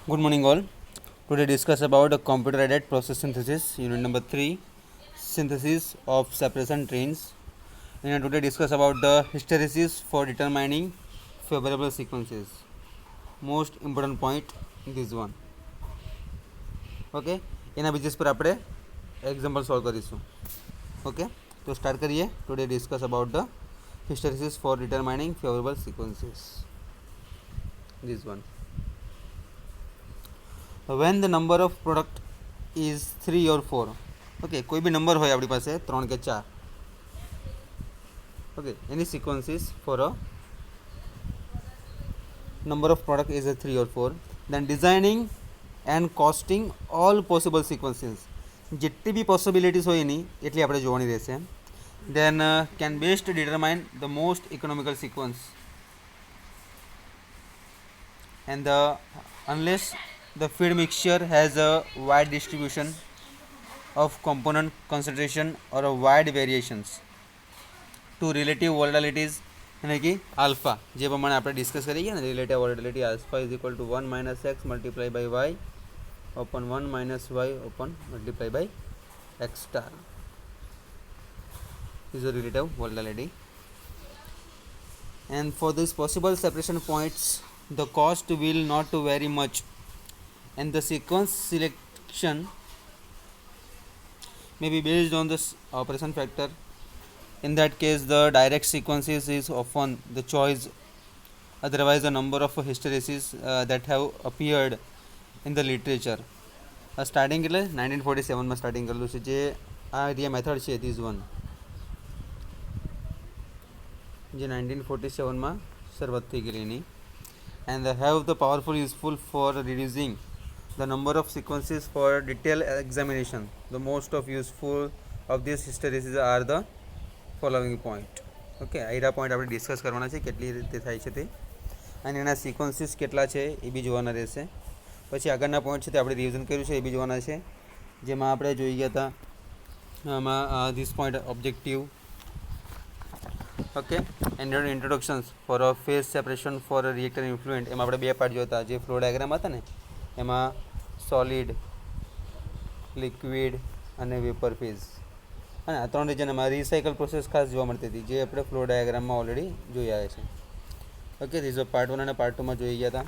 Good morning, all. Today discuss about a computer-aided process synthesis, unit number 3, synthesis of separation trains. And today discuss about the hysteresis for determining favorable sequences. Most important point this one. Okay, એના basis પર આપણે example solve કરીશું. Okay, તો start કરીએ. Today discuss about the hysteresis for determining favorable sequences. This one. When the number of product is 3 or 4, okay, કોઈ બી number હોય આપણી પાસે 3 કે 4, okay, any sequences for a number of product is a 3 or 4, then designing and costing all possible sequences, જેટલી બી possibilities હોય એની એટલી આપણે જોવાની રહેશે. then can best determine the most economical sequence, and the unless the feed mixture has a wide distribution of component concentration or a wide variations to relative volatilities, यानी कि alpha જે પ્રમાણે આપણે ડિસ્કસ કરી ગયા ને relative volatility alpha is equal to 1 minus x multiply by y upon 1 minus y upon multiply by x star is the relative volatility. And for this possible separation points, the cost will not vary much, and the sequence selection may be based on the operation factor. In that case, the direct sequences is often the choice. Otherwise, the number of hysteresis that have appeared in the literature. Starting એટલે 1947માં starting કરેલું છે. જે આ જે method છે this one જે 1947માં શરૂઆત થઈ ગયેલી એની. And have the powerful useful for reducing the number of sequences for detail examination. The most of useful of this heuristics are the following point. Okay, આઈરા પોઈન્ટ આપણે ડિસ્કસ કરવાના છે કેટલી રીતે થાય છે તે, અને એના સિક્વન્સીસ કેટલા છે એ બી જોવાના રહેશે. પછી આગળના પોઈન્ટ છે તે આપણે રિવિઝન કર્યું છે એ બી જોવાના છે, જેમાં આપણે જોઈ ગયા હતા આમાં this point objective. Okay, and introductions for a phase separation for a reactor influent. એમાં આપણે 2 પાર્ટ જોતા. જે ફ્લો ડાયાગ્રામ હતા ને એમાં સોલિડ, લિક્વિડ અને વેપર ફેઝ, અને આ 3 રીજન એમાં રિસાયકલ પ્રોસેસ ખાસ જોવા મળતી હતી જે આપણે ફ્લો ડાયાગ્રામમાં ઓલરેડી જોઈ આવ્યા છે. ઓકે, ધીઝ પાર્ટ 1 અને પાર્ટ 2માં જોઈ ગયા હતા.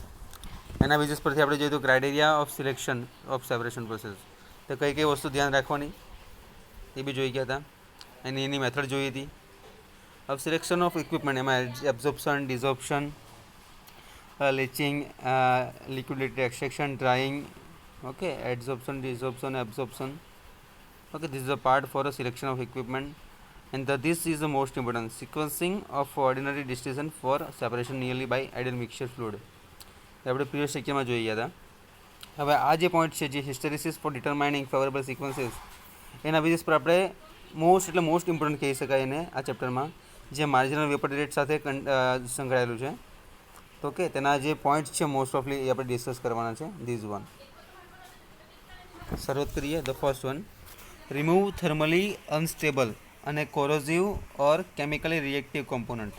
એના બેઝિસ પરથી આપણે જોયું criteria of selection of separation process, તો કઈ કઈ વસ્તુ ધ્યાન રાખવાની એ બી જોઈ ગયા હતા, અને એની મેથડ જોઈ હતી. ઓફ સિલેક્શન ઓફ ઇક્વિપમેન્ટ એમાં absorption, desorption, leaching, liquidity extraction, drying, okay, adsorption, desorption, absorption. Okay, this is a part for a selection of equipment. And this is the most important sequencing of ordinary distillation for separation nearly by ideal mixture fluid. આપણે previous લેક્ચરમાં જોઈ ગયા હતા. હવે આ જે point છે જે hysteresis for determining favourable sequences, એના બેઝિસ પર આપણે મોસ્ટ ઇમ્પોર્ટન્ટ કહી શકાય એને આ ચેપ્ટરમાં, જે માર્જિનલ વેપર રેટ સાથે સંકળાયેલું છે. તો કે તેના જે પોઈન્ટ્સ છે મોસ્ટ ઓફલી એ આપણે ડિસ્કસ કરવાના છે. ધીઝ વન શરૂઆત કરીએ. The first one, remove thermally unstable અને corrosive or chemically reactive component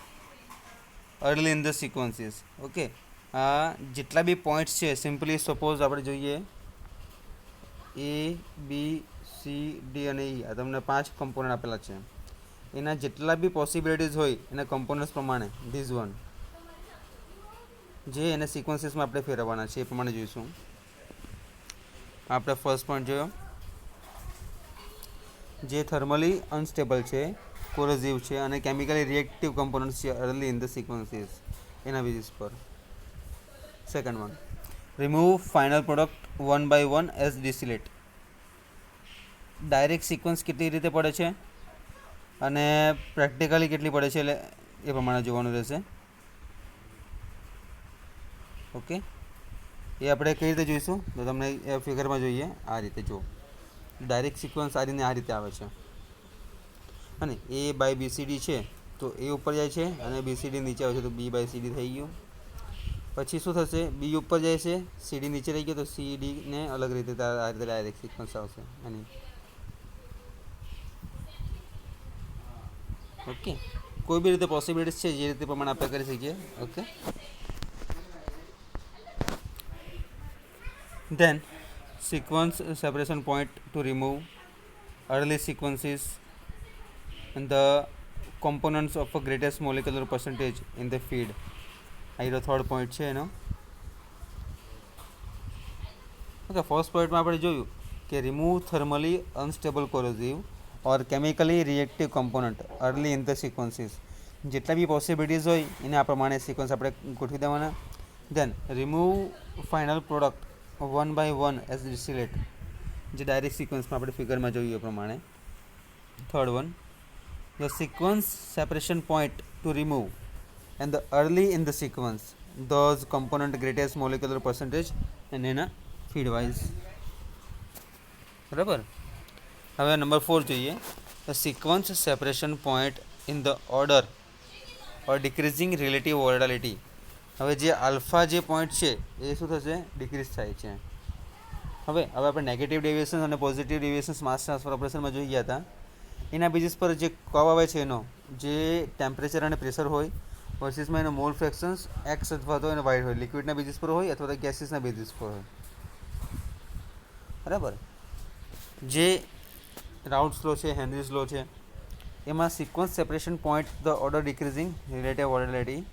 early in the sequences. Okay, જેટલા બી પોઈન્ટ્સ છે સિમ્પલી સપોઝ આપણે જોઈએ એ, બી, સી, ડી અને ઈ, આ તમને 5 કમ્પોનન્ટ આપેલા છે. એના જેટલા બી પોસિબિલિટીઝ હોય એના કમ્પોનન્ટ્સ પ્રમાણે ધીઝ વન જે એને સિક્વન્સીસમાં આપણે ફેરવવાના છે એ પ્રમાણે જોઈશું. આપણે ફર્સ્ટ પોઈન્ટ જોયો જે થર્મલી અનસ્ટેબલ છે, કોરોઝિવ છે અને કેમિકલી રિએક્ટિવ કમ્પોનન્ટ્સ છે અર્લી ઇન ધ સિક્વન્સીસ, એના બેઝિસ પર. Second one, remove final product 1 by 1 as distillate. Direct sequence કેટલી રીતે પડે છે અને પ્રેક્ટિકલી કેટલી પડે છે એટલે એ પ્રમાણે જોવાનું રહેશે. ઓકે, એ આપણે કઈ રીતે જોઈશું તો તમને એ ફિગરમાં જોઈએ આ રીતે. જો ડાયરેક્ટ સિક્વન્સ આ રીતે આવે છે, અને એ બાય બીસીડી છે તો એ ઉપર જાય છે અને બીસીડી નીચે આવે છે તો બી બાય સીડી થઈ ગયું. પછી શું થશે, બી ઉપર જાય છે, સીડી નીચે રહી ગયો તો સીડીને અલગ રીતે આ રીતે ડાયરેક્ટ સિક્વન્સ આવશે એની. ઓકે, કોઈ બી રીતે પોસિબિલિટીઝ છે જે રીતે પ્રમાણે આપણે કરી શકીએ. Okay, Then sequence separation point to remove early sequences and the components of a greatest molecular percentage in the feed. આ એનો થર્ડ પોઈન્ટ છે એનો. ઓકે, ફર્સ્ટ પોઈન્ટમાં આપણે જોયું કે remove thermally unstable corrosive or chemically reactive component early in the sequences. જેટલા બી possibilities હોય એને આ પ્રમાણે સિક્વન્સ આપણે ગોઠવી દેવાના. Then remove final product one by one as distillate, જે ડાયરેક્ટ સિક્વન્સમાં આપણે ફિગરમાં જોયું એ પ્રમાણે. Third one, the sequence separation point to remove and the early in the sequence those component greatest molecular percentage and એના feed wise. બરાબર. હવે નંબર 4 જોઈએ, the sequence separation point in the order or decreasing relative volatility. હવે જે alpha જે point છે એ શું થશે, ડિક્રીઝ થાય છે. હવે આપણે નેગેટિવ ડેવિએશન અને પોઝિટિવ ડેવિએશન્સ માસ ટ્રાન્સફર ઓપરેશનમાં જોઈ ગયા હતા. એના બેઝિસ પર જે કર્વ આવે છે એનો જે ટેમ્પરેચર અને પ્રેશર હોય વર્સિસમાં એનો મોલ ફ્રેક્શન્સ એક્સ અથવા તો એનો વાય હોય, લિક્વિડના બેઝિસ પર હોય અથવા તો ગેસીસના બેઝિસ પર હોય. બરાબર. જે રાઉટ્સ લો છે, હેનરીઝ લો છે, એમાં sequence separation point the order decreasing relative volatility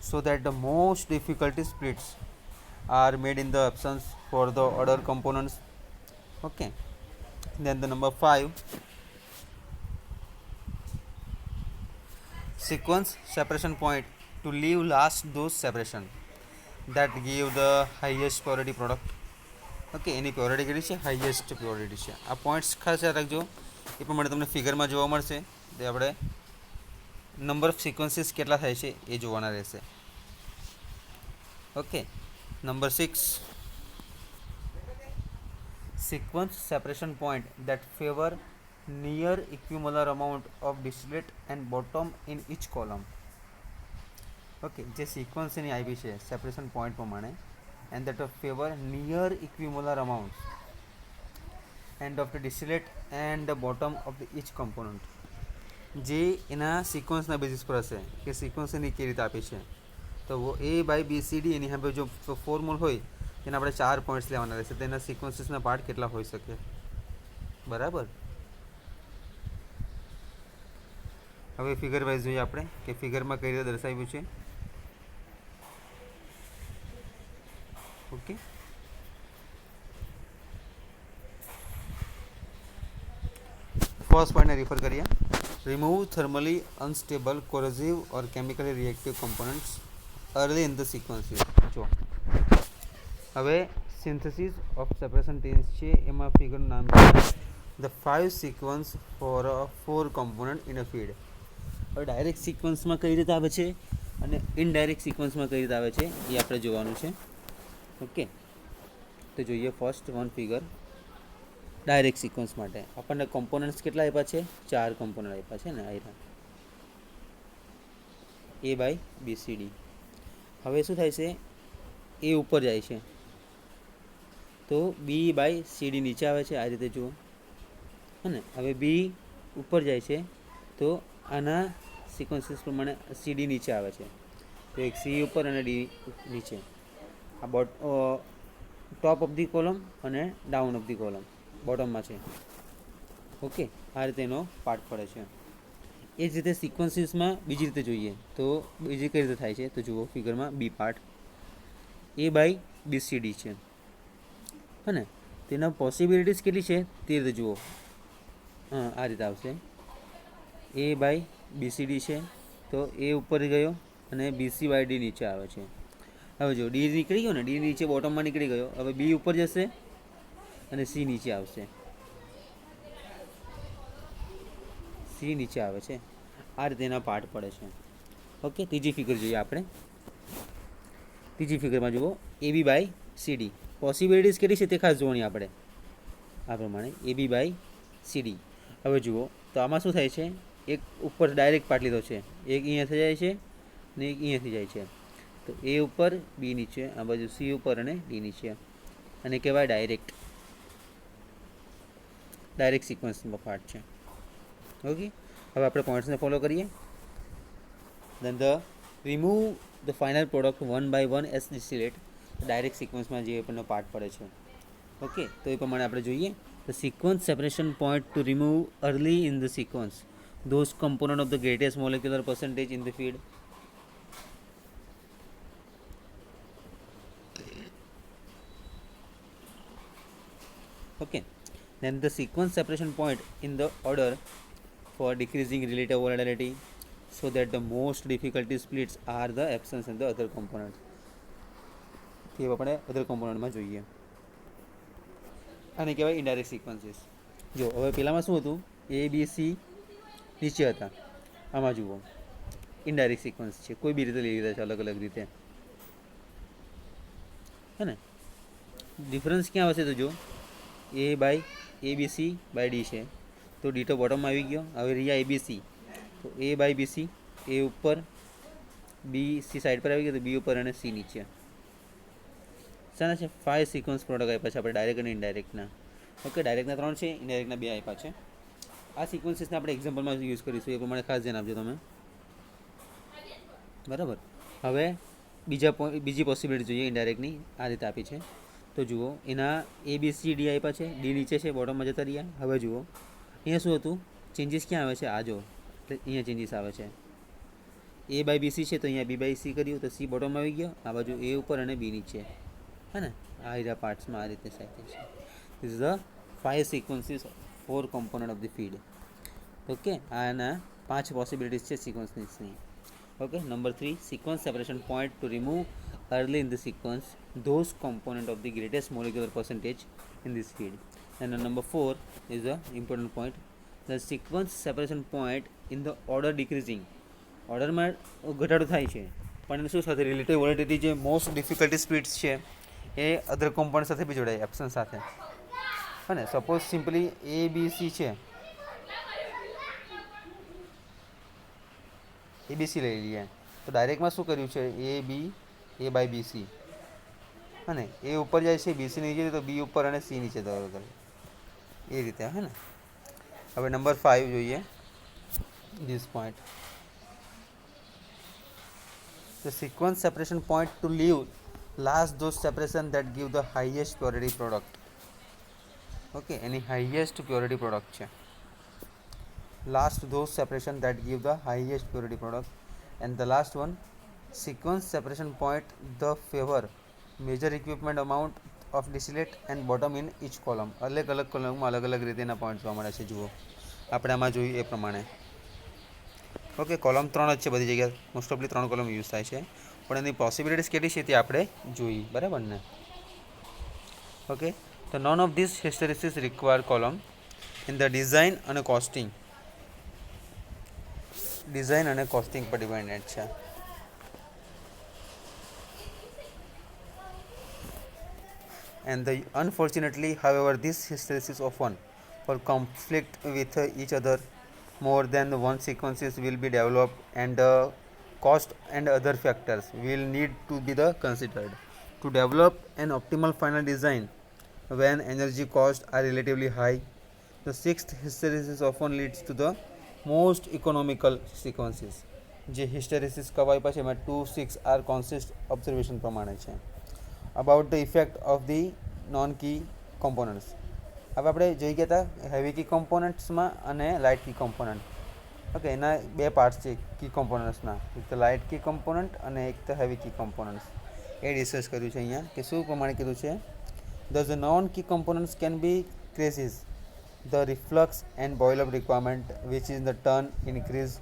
so that the most difficulty splits are made in the absence for the order components. Okay. Then the number 5, sequence separation point to leave last those separation that give the highest purity product. Okay, any purity કેટલી છે, highest purity છે. આ points ખાસ યાદ રાખજો, એ પ્રમાણે તમને ફિગરમાં જોવા મળશે. તે આપણે નંબર ઓફ સિક્વન્સીસ કેટલા થાય છે એ જોવાના રહેશે. Okay. Number 6, sequence separation point that favor near equimolar amount of distillate and bottom in each column. Okay, જે સિક્વન્સ એની આવી છે સેપરેશન પોઈન્ટ પ્રમાણે and that of favour near equimolar amount and of the distillate and the bottom of the each component, જે એના સિક્વન્સના basis પર હશે કે સિક્વન્સ એની કેવી રીતે આપી છે. તો એ બાય બી સી ડી એની હવે જો ફોર્મુલ હોય તેના આપણે 4 પોઈન્ટ્સ લેવાના રહેશે. તેના સિક્વન્સીસના પાર્ટ કેટલા હોઈ શકે. બરાબર. હવે ફિગર વાઇઝ જોઈએ આપણે કે ફિગરમાં કઈ રીતે દર્શાવ્યું છે. ઓકે. ફર્સ્ટ પોઈન્ટને રિફર કરીએ. Remove thermally unstable corrosive or chemically reactive components early in the sequences. જો હવે સિન્થેસિસ ઓફ સેપરેશન ટેન્સ છે, એમાં ફિગરનું નામ છે the 5 sequence four 4 component in a feed. હવે ડાયરેક્ટ સિક્વન્સમાં કઈ રીતે આવે છે અને ઇનડાયરેક્ટ સિક્વન્સમાં કઈ રીતે આવે છે એ આપણે જોવાનું છે. ઓકે. તો જોઈએ first one figure. Direct sequence માટે આપણને કમ્પોનન્ટ્સ કેટલા આપ્યા છે, 4 કમ્પોનન્ટ આપ્યા છે ને, આ એ બાય બી સી ડી. હવે શું થાય છે, એ ઉપર જાય છે તો બી બાય સી ડી નીચે આવે છે, આ રીતે જુઓ. અને હવે બી ઉપર જાય છે તો આના સિક્વન્સીસ પ્રમાણે સી ડી નીચે આવે છે. તો એક સી ઉપર અને ડી નીચે. આ ટોપ ઓફ ધી કોલમ અને ડાઉન ઓફ ધી કોલમ બોટમમાં છે. ઓકે, આ રીતે એનો પાર્ટ પડે છે. એ જ રીતે સિક્વન્સીસમાં બીજી રીતે જોઈએ તો બીજી કઈ રીતે થાય છે તો જુઓ ફિગરમાં B part A by B C D છે. હે ને, તેના પોસિબિલિટીઝ કેટલી છે તે રીતે જુઓ. આ રીતે આવશે. એ બાય બી સી ડી છે તો એ ઉપર ગયો અને બી સી બાય ડી નીચે આવે છે. હવે જો ડી નીકળી ગયો ને, ડી નીચે બોટમમાં નીકળી ગયો. હવે બી ઉપર જશે અને સી નીચે આવશે. સી નીચે આવે છે. આ રીતે એના પાર્ટ પડે છે. ઓકે. ત્રીજી ફિગર જોઈએ આપણે. ત્રીજી ફિગરમાં જુઓ એ બી બાય સી ડી. પોસિબિલિટીઝ કેટલી છે તે ખાસ જોવાની આપણે. આ પ્રમાણે એ બી બાય સી ડી. હવે જુઓ તો આમાં શું થાય છે, એક ઉપર ડાયરેક્ટ પાર્ટ લીધો છે, એક અહીંયાથી જાય છે ને એક અહીંયાથી જાય છે. તો એ ઉપર બી નીચે, આ બાજુ સી ઉપર અને ડી નીચે, અને કહેવાય ડાયરેક્ટ સિક્વન્સનો પાર્ટ છે. ઓકે. હવે આપણે પોઈન્ટ્સને ફોલો કરીએ. Then the remove the final product 1 by 1 as distillate. Direct સિક્વન્સમાં જે આપણને પાર્ટ પડે છે ઓકે, તો એ પ્રમાણે આપણે જોઈએ. The sequence separation point to remove early in the sequence those component of the greatest molecular percentage in the feed. Okay, then the sequence separation point in the order for decreasing relative volatility so that the most difficulty splits are the absence and the other components. તે આપણે અધર કોમ્પોનન્ટમાં જોઈએ. આને કહેવાય indirect sequences. જો હવે પહેલાંમાં શું હતું, એ B C નીચે હતા, આમાં જુઓ ઇનડાયરેક્ટ સિક્વન્સ છે, કોઈ બી રીતે લઈ લીધા છે અલગ અલગ રીતે, હે ને. ડિફરન્સ ક્યાં આવશે તો જો A by A B C by D છે, તો ડી તો બોટમમાં આવી ગયો. હવે રહ્યા એ બી સી, તો એ બાય બી સી, એ ઉપર, બી સી સાઈડ પર આવી ગયો, તો બી ઉપર અને સી નીચે. શાના છે? 5 સિક્વન્સ પ્રોડક્ટ આપ્યા છે આપણે, ડાયરેક્ટ અને ઇનડાયરેક્ટના. ઓકે, ડાયરેક્ટના 3 છે, ઇનડાયરેક્ટના 2 આપ્યા છે. આ સિક્વન્સીસને આપણે એક્ઝામ્પલમાં યુઝ કરીશું, એ પ્રમાણે ખાસ ધ્યાન આપજો તમે, બરાબર. હવે બીજી પોસિબિલિટી જોઈએ ઇનડાયરેક્ટની, આ રીતે આપી છે. તો જુઓ, એના એ બી સી ડી આપ્યા છે, ડી નીચે છે, બોટમમાં જતા રહ્યા. હવે જુઓ અહીંયા શું હતું, ચેન્જીસ ક્યાં આવે છે? આ જો, એટલે અહીંયા ચેન્જીસ આવે છે. એ બાય બી સી છે, તો અહીંયા બી બાય સી કર્યું, તો સી બોટમમાં આવી ગયો. આ બાજુ એ ઉપર અને બી નીચે, હે ને. આ એરિયા પાર્ટ્સમાં આ રીતે સાઈડ છે. This is the 5 sequences 4 component of the feed. Okay, આના 5 પોસિબિલિટીઝ છે સિક્વન્સની. Okay, number 3, sequence separation point to remove early in the sequence those component of the greatest molecular percentage in this feed. And number 4 is the important point, the sequence separation point in the order decreasing. ઓર્ડરમાં ઘટાડો થાય છે, પણ શું સાથે? Relative volatility જે most difficulty સ્પીડ્સ છે એ અધર component સાથે બી જોડાય, એપ્સન સાથે, હા ને. સપોઝ સિમ્પલી એ બી સી છે, એ બી સી લઈ લઈએ, તો ડાયરેક્ટમાં શું કર્યું છે? એ બાય બી સી, હા ને. એ ઉપર જાય છે, બી સી નીચે, તો બી ઉપર અને સી નીચે દોરો કરે, એ રીતે, હે ને. હવે નંબર 5 જોઈએ, this point, the sequence separation point to leave last those separation that give the highest purity product. Okay, any highest purity product છે, last those separation that give the highest purity product. And the last one, sequence separation point the favor major equipment amount of distillate and bottom in each column. અલગ અલગ કોલમમાં અલગ અલગ રીતેના point જોવા મળે છે. જુઓ આપણે આમાં જોયું એ પ્રમાણે. ઓકે, કોલમ 3 જ છે બધી જગ્યાએ, મોસ્ટ ઓફલી 3 કોલમ યુઝ થાય છે, પણ એની પોસિબિલિટીઝ કેટલી છે તે આપણે જોઈ, બરાબર ને. ઓકે, તો non of this hysteresis require column in the design અને કોસ્ટિંગ. ડિઝાઇન અને કોસ્ટિંગ પર ડિપેન્ડન્ટ છે. And unfortunately, however, this hysteresis often or conflict with each other. More than one sequences will be developed, and cost and other factors will need to be considered to develop an optimal final design. When energy costs are relatively high, the sixth hysteresis often leads to the most economical sequences. જે hysteresis કહેવાય પછી એમાં 2, 6 R કોન્સિસ્ટ observation પ્રમાણે છે. About the effect of the non key components. હવે આપણે જોઈ ગયા હતા હેવી કી કોમ્પોનન્ટ્સમાં અને લાઇટ કી કોમ્પોનન્ટ. ઓકે, એના 2 પાર્ટ્સ છે કી કોમ્પોનન્ટ્સના, એક તો લાઇટ કી કોમ્પોનન્ટ અને એક તો હેવી કી કોમ્પોનન્ટ્સ. એ ડિસ્કસ કર્યું છે અહીંયા કે શું પ્રમાણે કીધું છે. The non key components can be crises the reflux and boil up requirement, which is the turn increase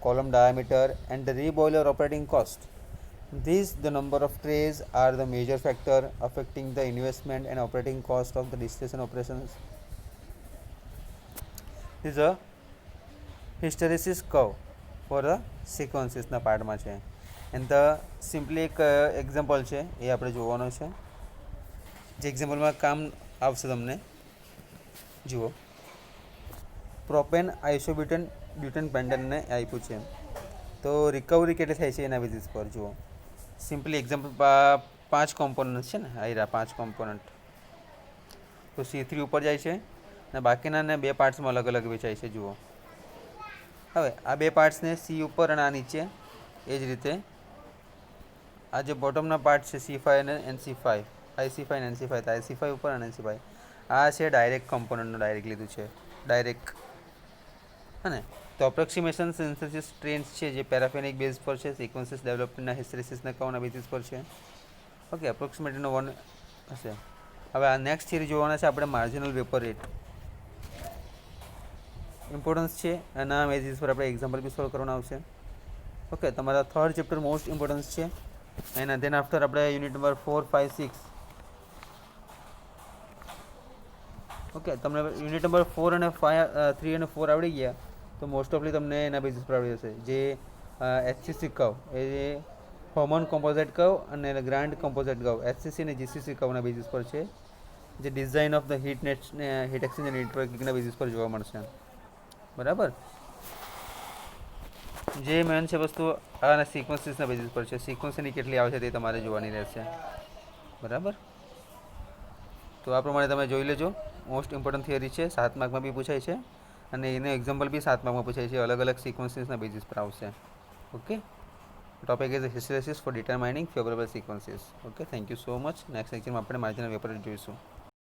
column diameter and the reboiler operating cost. These the number of trays are the major factor affecting the investment and operating cost of the distillation operations. This is a hysteresis curve for the sequences ના પાર્ટમાં છે. And the simply એક example છે, એ આપણે જોવાનો છે, જે એક્ઝામ્પલમાં કામ આવશે તમને. જુઓ, પ્રોપેન આઇસોબ્યુટેન બ્યુટેન પેન્ડનને આપ્યું છે, તો રિકવરી કેટલી થાય છે એના બેઝિસ પર. જુઓ સિમ્પલી એક્ઝામ્પલ, 5 કોમ્પોનન્ટ છે ને, આ રહ્યા 5 કોમ્પોનન્ટ, તો C3 ઉપર જાય છે અને બાકીના 2 પાર્ટ્સમાં અલગ અલગ વેચાય છે. જુઓ, હવે આ 2 પાર્ટ્સને સી ઉપર અને આ નીચે, એ જ રીતે આ જે બોટમના પાર્ટ છે C5 અને NC5, IC5 અને NC5 તો IC5 ઉપર અને NC5 આ છે ડાયરેક્ટ કમ્પોનન્ટનું ડાયરેક્ટ લીધું છે ડાયરેક્ટ હા ને. તો અપ્રોક્સિમેશન સિન્થેસિસ ટ્રેન્ડ્સ છે જે પેરાફેનિક બેઝ પર છે, સિક્વન્સીસ ડેવલપમેન્ટના હિસ્ટેરિસિસના કર્વના બેઝિસ પર છે. ઓકે, એપ્રોક્સિમેટનો વન હશે. હવે આ નેક્સ્ટ થિયરી જોવાના છે આપણે માર્જિનલ વેપર રેટ ઇમ્પોર્ટન્સ છે એના બેઝિસ પર આપણે એક્ઝામ્પલ બી સોલ્વ કરવાના આવશે. ઓકે, તમારા થર્ડ ચેપ્ટર મોસ્ટ ઇમ્પોર્ટન્સ છે એન્ડ ધેન આફ્ટર આપણે યુનિટ નંબર 4, 5, 6. ઓકે, તમને યુનિટ નંબર 4 અને 5, 3 અને 4 આવડી ગયા તો મોસ્ટ ઓફલી તમને એના બેઝિસ પર આવડી જશે. જે HCC કર્વ એ કોમન કોમ્પોઝિટ કર્વ અને ગ્રાન્ડ કોમ્પોઝિટ કર્વ HCC અને GCC કર્વના બેઝિસ પર છે. જે design of the heat exchanger નેટવર્કિંગના બેઝિસ પર જોવા મળશે. બરાબર. જે મેન છે વસ્તુ આના સિક્વન્સીસના બેઝિસ પર છે. સિક્વન્સ એની કેટલી આવે છે તે તમારે જોવાની રહેશે. બરાબર. તો આ પ્રમાણે તમે જોઈ લેજો. મોસ્ટ ઇમ્પોર્ટન્ટ થિયરી છે, 7 માર્કમાં બી પૂછાય છે અને એનું એક્ઝામ્પલ બી 7 માર્કમાં પૂછાય છે. અલગ અલગ સિક્વન્સીસના બેઝિસ પર આવશે. Okay, topic is hysteresis for determining favourable sequences. Okay, thank you so much. Next લેક્ચરમાં આપણે માર્જિનલ વેપર રેટ જોઈશું.